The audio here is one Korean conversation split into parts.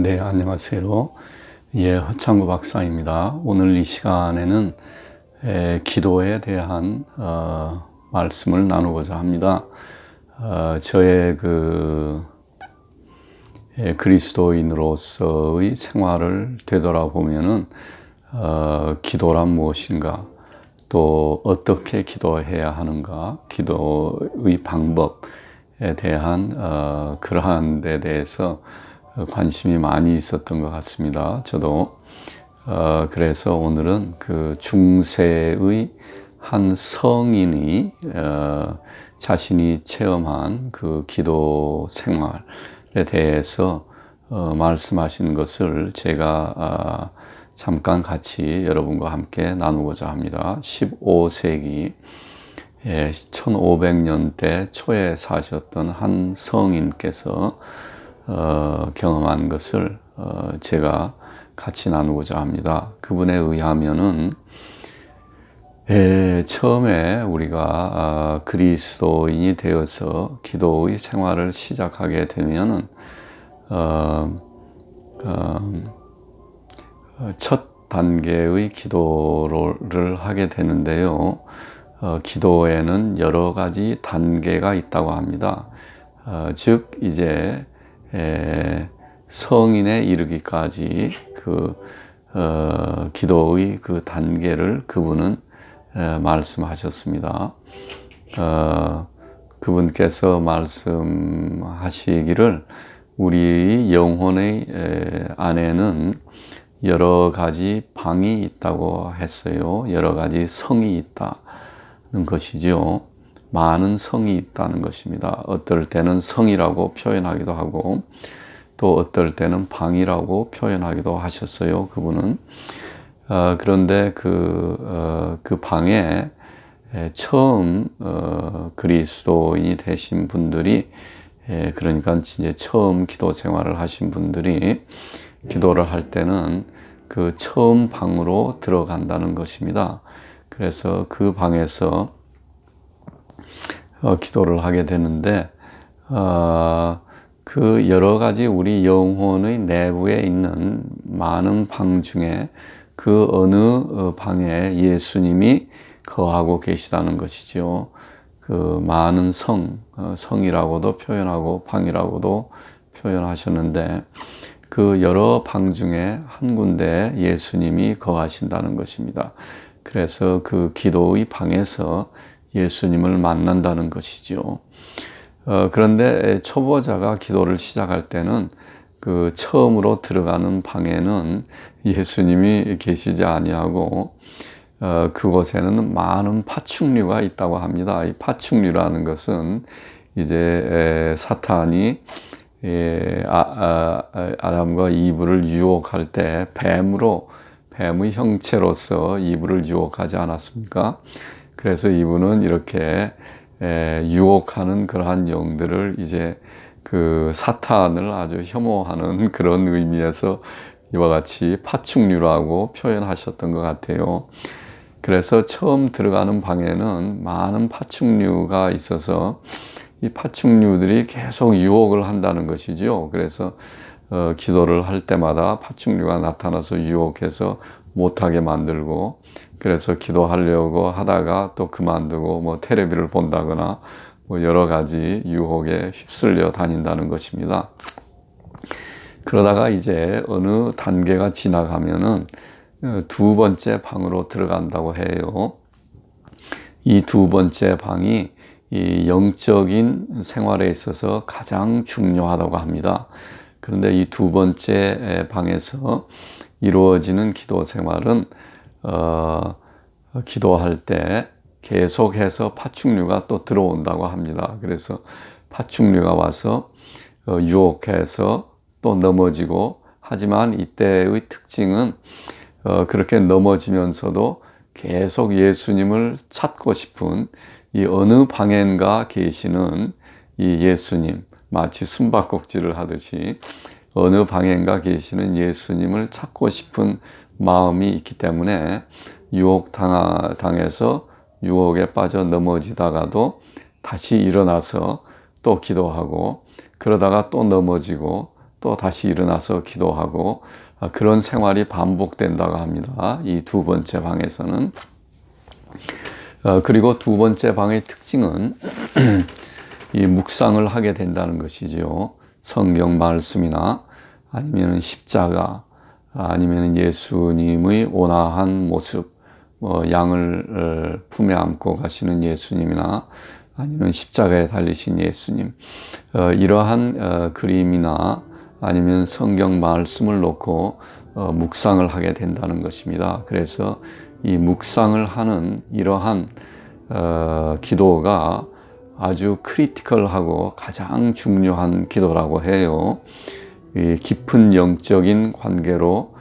네, 안녕하세요. 허창구 박사입니다. 오늘 이 시간에는 기도에 대한 말씀을 나누고자 합니다. 저의 그리스도인으로서의 생활을 되돌아보면은 기도란 무엇인가, 또 어떻게 기도해야 하는가, 기도의 방법에 대한 그러한 데 대해서 관심이 많이 있었던 것 같습니다. 저도 그래서 오늘은 그 중세의 한 성인이 자신이 체험한 그 기도 생활에 대해서 말씀하시는 것을 제가 잠깐 같이 여러분과 함께 나누고자 합니다. 15세기 1500년대 초에 사셨던 한 성인께서 경험한 것을 제가 같이 나누고자 합니다. 그분에 의하면은 처음에 우리가 그리스도인이 되어서 기도의 생활을 시작하게 되면은 첫 단계의 기도를 하게 되는데요. 기도에는 여러 가지 단계가 있다고 합니다. 즉 이제 성인에 이르기까지 기도의 그 단계를 그분은 말씀하셨습니다. 그분께서 말씀하시기를 우리 영혼의 안에는 여러 가지 방이 있다고 했어요. 여러 가지 성이 있다는 것이죠. 많은 성이 있다는 것입니다. 어떨 때는 성이라고 표현하기도 하고 또 어떨 때는 방이라고 표현하기도 하셨어요. 그분은 그런데 그 방에 처음 그리스도인이 되신 분들이 그러니까 이제 처음 기도 생활을 하신 분들이 기도를 할 때는 그 처음 방으로 들어간다는 것입니다. 그래서 그 방에서 기도를 하게 되는데 그 여러 가지 우리 영혼의 내부에 있는 많은 방 중에 그 어느 방에 예수님이 거하고 계시다는 것이죠. 그 많은 성이라고도 표현하고 방이라고도 표현하셨는데 그 여러 방 중에 한 군데에 예수님이 거하신다는 것입니다. 그래서 그 기도의 방에서 예수님을 만난다는 것이죠. 그런데 초보자가 기도를 시작할 때는 그 처음으로 들어가는 방에는 예수님이 계시지 아니하고 그곳에는 많은 파충류가 있다고 합니다. 이 파충류라는 것은 이제 사탄이 아담과 이브를 유혹할 때 뱀의 형체로서 이브를 유혹하지 않았습니까? 그래서 이분은 이렇게 유혹하는 그러한 영들을 이제 그 사탄을 아주 혐오하는 그런 의미에서 이와 같이 파충류라고 표현하셨던 것 같아요. 그래서 처음 들어가는 방에는 많은 파충류가 있어서 이 파충류들이 계속 유혹을 한다는 것이죠. 그래서 기도를 할 때마다 파충류가 나타나서 유혹해서 못하게 만들고, 그래서 기도하려고 하다가 또 그만두고 뭐 텔레비를 본다거나 뭐 여러 가지 유혹에 휩쓸려 다닌다는 것입니다. 그러다가 이제 어느 단계가 지나가면은 두 번째 방으로 들어간다고 해요. 이 두 번째 방이 이 영적인 생활에 있어서 가장 중요하다고 합니다. 그런데 이 두 번째 방에서 이루어지는 기도 생활은 기도할 때 계속해서 파충류가 또 들어온다고 합니다. 그래서 파충류가 와서 유혹해서 또 넘어지고, 하지만 이때의 특징은 그렇게 넘어지면서도 계속 예수님을 찾고 싶은 이 어느 방엔가 계시는 이 예수님, 마치 숨바꼭질을 하듯이 어느 방엔가 계시는 예수님을 찾고 싶은 마음이 있기 때문에 당해서 유혹에 빠져 넘어지다가도 다시 일어나서 또 기도하고, 그러다가 또 넘어지고 또 다시 일어나서 기도하고 그런 생활이 반복된다고 합니다. 이 두 번째 방에서는. 그리고 두 번째 방의 특징은 이 묵상을 하게 된다는 것이죠. 성경 말씀이나 아니면 십자가, 아니면 예수님의 온화한 모습, 양을 품에 안고 가시는 예수님이나 아니면 십자가에 달리신 예수님, 이러한 그림이나 아니면 성경 말씀을 놓고 묵상을 하게 된다는 것입니다. 그래서 이 묵상을 하는 이러한 기도가 아주 크리티컬하고 가장 중요한 기도라고 해요. 이 깊은 영적인 관계로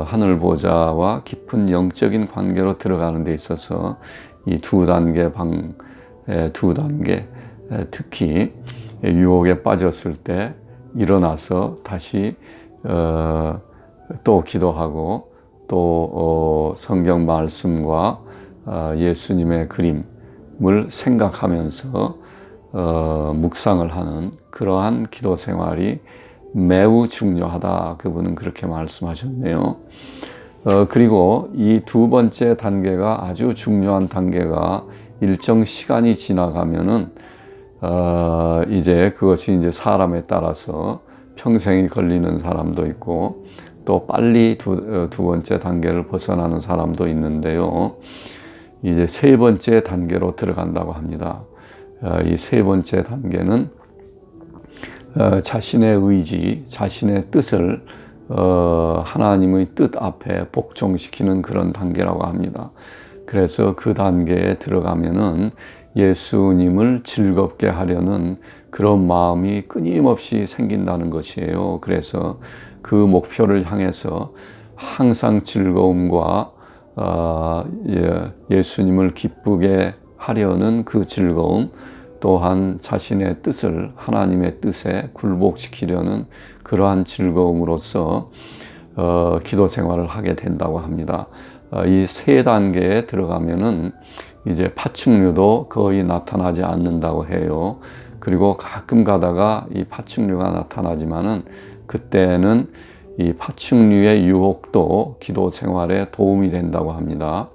하늘 보좌와 깊은 영적인 관계로 들어가는 데 있어서 이 두 단계 특히 유혹에 빠졌을 때 일어나서 다시 또 기도하고 또 성경 말씀과 예수님의 그림을 생각하면서 묵상을 하는 그러한 기도 생활이 매우 중요하다. 그분은 그렇게 말씀하셨네요. 그리고 이 두 번째 단계가 아주 중요한 단계가 일정 시간이 지나가면은 이제 그것이 이제 사람에 따라서 평생이 걸리는 사람도 있고 또 빨리 두 번째 단계를 벗어나는 사람도 있는데요. 이제 세 번째 단계로 들어간다고 합니다. 이 세 번째 단계는 자신의 의지, 자신의 뜻을 하나님의 뜻 앞에 복종시키는 그런 단계라고 합니다. 그래서 그 단계에 들어가면은 예수님을 즐겁게 하려는 그런 마음이 끊임없이 생긴다는 것이에요. 그래서 그 목표를 향해서 항상 즐거움과 예수님을 기쁘게 하려는 그 즐거움, 또한 자신의 뜻을 하나님의 뜻에 굴복시키려는 그러한 즐거움으로써 기도 생활을 하게 된다고 합니다. 이 세 단계에 들어가면은 이제 파충류도 거의 나타나지 않는다고 해요. 그리고 가끔 가다가 이 파충류가 나타나지만은 그때는 이 파충류의 유혹도 기도 생활에 도움이 된다고 합니다.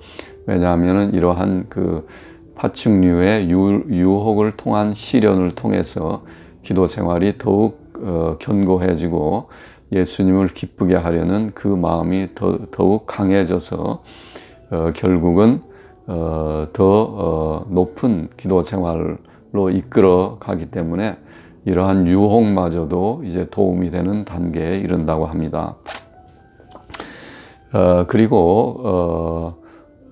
왜냐하면은 이러한 그 파충류의 유혹을 통한 시련을 통해서 기도 생활이 더욱 견고해지고 예수님을 기쁘게 하려는 그 마음이 더욱 강해져서 결국은 더 높은 기도 생활로 이끌어 가기 때문에 이러한 유혹마저도 이제 도움이 되는 단계에 이른다고 합니다.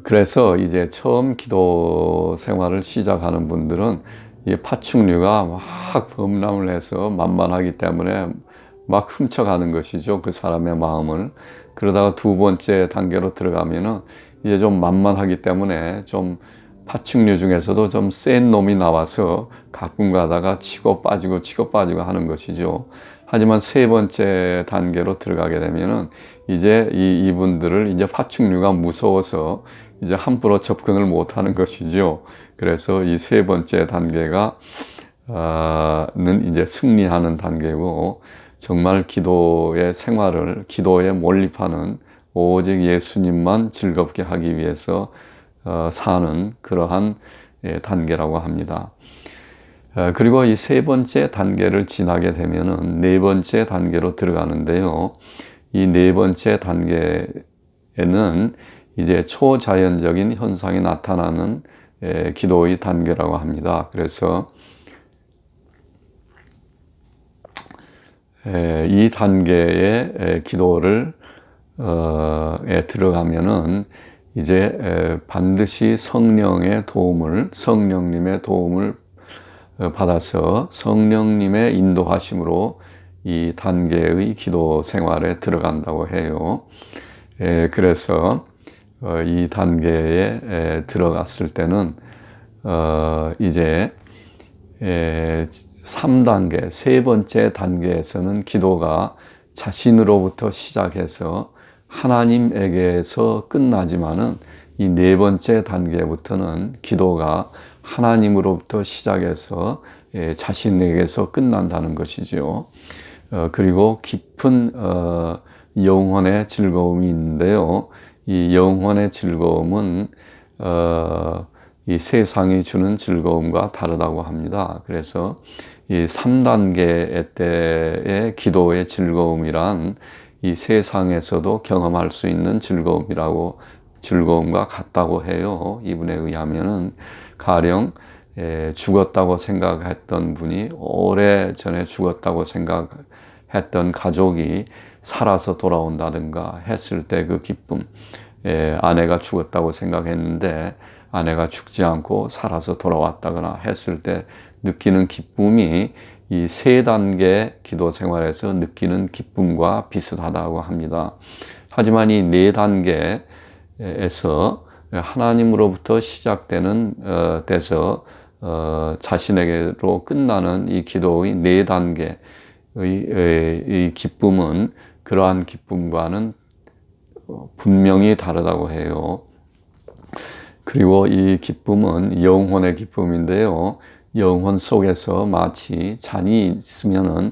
그래서 이제 처음 기도 생활을 시작하는 분들은 이 파충류가 막 범람을 해서 만만하기 때문에 막 훔쳐가는 것이죠. 그 사람의 마음을. 그러다가 두 번째 단계로 들어가면은 이제 좀 만만하기 때문에 좀 파충류 중에서도 좀 센 놈이 나와서 가끔 가다가 치고 빠지고 하는 것이죠. 하지만 세 번째 단계로 들어가게 되면은 이제 이분들을 이제 파충류가 무서워서 이제 함부로 접근을 못 하는 것이죠. 그래서 이 세 번째 단계가 는 이제 승리하는 단계고, 정말 기도의 생활을, 기도에 몰입하는 오직 예수님만 즐겁게 하기 위해서 사는 그러한 단계라고 합니다. 그리고 이 세 번째 단계를 지나게 되면은 네 번째 단계로 들어가는데요. 이 네 번째 단계에는 이제 초자연적인 현상이 나타나는 기도의 단계라고 합니다. 그래서 이 단계의 기도를 들어가면은 이제 반드시 성령님의 도움을 받아서 성령님의 인도하심으로 이 단계의 기도 생활에 들어간다고 해요. 그래서 이 단계에 들어갔을 때는 이제 3단계, 세 번째 단계에서는 기도가 자신으로부터 시작해서 하나님에게서 끝나지만은 이 네 번째 단계부터는 기도가 하나님으로부터 시작해서 자신에게서 끝난다는 것이죠. 그리고 깊은 영혼의 즐거움이 있는데요. 이 영혼의 즐거움은 이 세상이 주는 즐거움과 다르다고 합니다. 그래서 이 3단계 때의 기도의 즐거움이란 이 세상에서도 경험할 수 있는 즐거움과 같다고 해요. 이분에 의하면은 가령 죽었다고 생각했던 분이 오래전에 죽었다고 생각했던 가족이 살아서 돌아온다든가 했을 때 그 기쁨, 아내가 죽었다고 생각했는데 아내가 죽지 않고 살아서 돌아왔다거나 했을 때 느끼는 기쁨이 이 3단계 기도 생활에서 느끼는 기쁨과 비슷하다고 합니다. 하지만 이 4단계에서 하나님으로부터 시작되는 자신에게로 끝나는 이 기도의 4단계의 이 기쁨은 그러한 기쁨과는 분명히 다르다고 해요. 그리고 이 기쁨은 영혼의 기쁨인데요. 영혼 속에서 마치 잔이 있으면은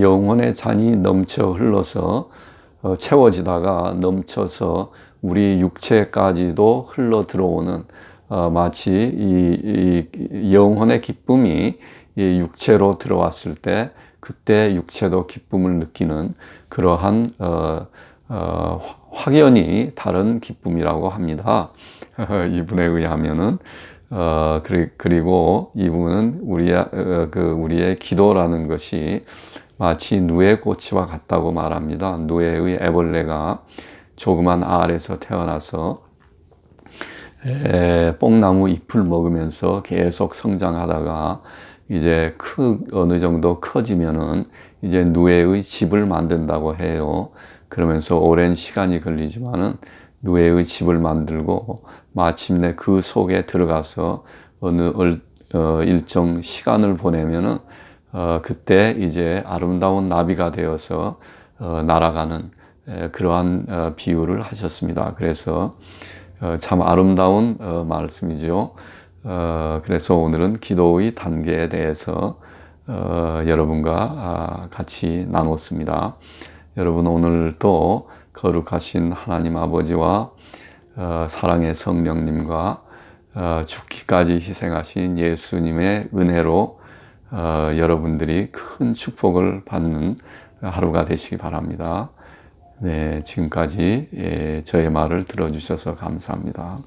영혼의 잔이 넘쳐 흘러서 채워지다가 넘쳐서 우리 육체까지도 흘러 들어오는 마치 이 영혼의 기쁨이 이 육체로 들어왔을 때 그때 육체도 기쁨을 느끼는 그러한 확연히 다른 기쁨이라고 합니다. 이분에 의하면은 그리고 이분은 우리의 기도라는 것이 마치 누에 꽃이와 같다고 말합니다. 누에의 애벌레가 조그만 알에서 태어나서 뽕나무 잎을 먹으면서 계속 성장하다가 이제 어느 정도 커지면은 이제 누에의 집을 만든다고 해요. 그러면서 오랜 시간이 걸리지만은 누에의 집을 만들고 마침내 그 속에 들어가서 어느 일정 시간을 보내면은 그때 이제 아름다운 나비가 되어서 날아가는 그러한 비유를 하셨습니다. 그래서 참 아름다운 말씀이죠. 그래서 오늘은 기도의 단계에 대해서 여러분과 같이 나눴습니다. 여러분 오늘도 거룩하신 하나님 아버지와 사랑의 성령님과 죽기까지 희생하신 예수님의 은혜로 여러분들이 큰 축복을 받는 하루가 되시기 바랍니다. 네, 지금까지 저의 말을 들어주셔서 감사합니다.